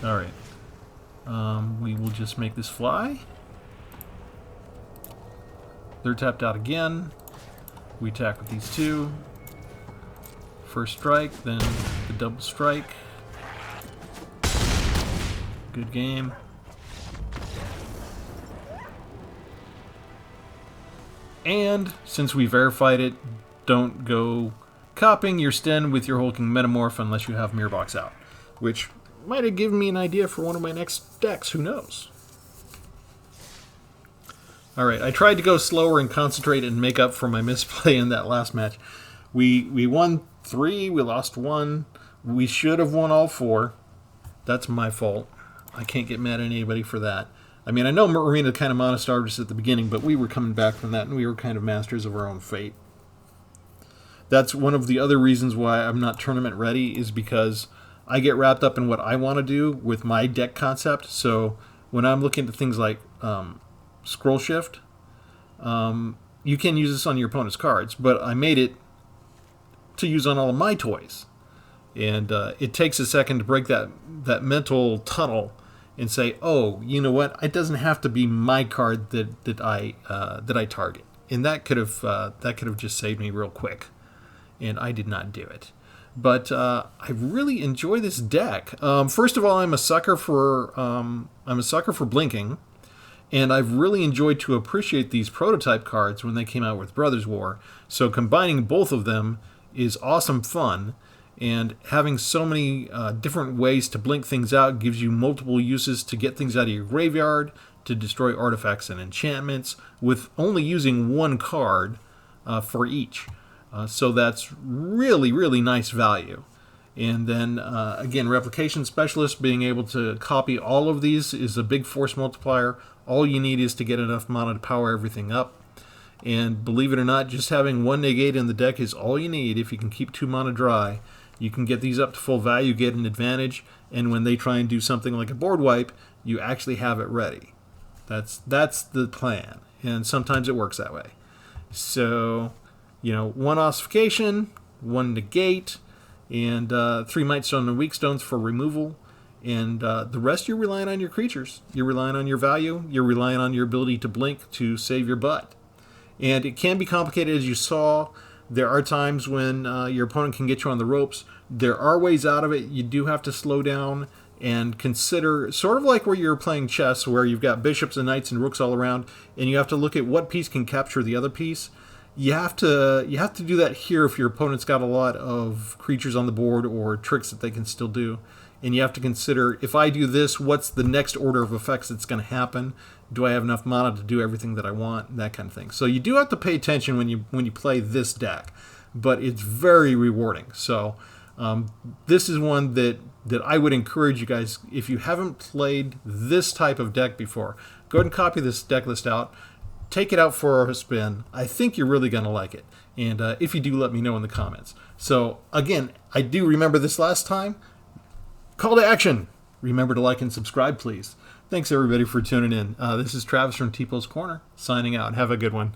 Alright. We will just make this fly. They're tapped out again. We attack with these 2. First strike, then the double strike. Good game. And since we verified it, don't go copying your Sten with your hulking Metamorph unless you have Mirror Box out, which might have given me an idea for one of my next decks, who knows. Alright, I tried to go slower and concentrate and make up for my misplay in that last match. We won 3, we lost 1. We should have won all 4. That's my fault. I can't get mad at anybody for that. I mean, I know Marina kind of mono-starved us at the beginning, but we were coming back from that, and we were kind of masters of our own fate. That's one of the other reasons why I'm not tournament ready, is because I get wrapped up in what I want to do with my deck concept. So when I'm looking at things like Scroll Shift, you can use this on your opponent's cards, but I made it to use on all of my toys. And it takes a second to break that mental tunnel and say, oh, you know what? It doesn't have to be my card that I target, and that could have just saved me real quick, and I did not do it. But I really enjoy this deck. First of all, I'm a sucker for blinking, and I've really enjoyed to appreciate these prototype cards when they came out with Brothers War. So combining both of them is awesome fun. And having so many different ways to blink things out gives you multiple uses to get things out of your graveyard, to destroy artifacts and enchantments, with only using one card for each. So that's really, really nice value. And then, again, Replication Specialist, being able to copy all of these is a big force multiplier. All you need is to get enough mana to power everything up. And believe it or not, just having 1 negate in the deck is all you need. If you can keep 2 mana dry, you can get these up to full value, get an advantage, and when they try and do something like a board wipe, you actually have it ready. That's the plan, and sometimes it works that way. So, 1 ossification, 1 negate, and 3 Might Stone and Weak Stones for removal, and the rest you're relying on your creatures. You're relying on your value, you're relying on your ability to blink to save your butt. And it can be complicated, as you saw. There are times when your opponent can get you on the ropes. There are ways out of it. You do have to slow down and consider, sort of like where you're playing chess, where you've got bishops and knights and rooks all around, and you have to look at what piece can capture the other piece. You have to do that here if your opponent's got a lot of creatures on the board or tricks that they can still do. And you have to consider, if I do this, what's the next order of effects that's going to happen? Do I have enough mana to do everything that I want? That kind of thing. So you do have to pay attention when you play this deck, but it's very rewarding. So this is one that I would encourage you guys, if you haven't played this type of deck before, go ahead and copy this deck list out. Take it out for a spin. I think you're really going to like it. And if you do, let me know in the comments. So again, I do remember this last time. Call to action. Remember to like and subscribe, please. Thanks, everybody, for tuning in. This is Travis from Tpull's Corner, signing out. Have a good one.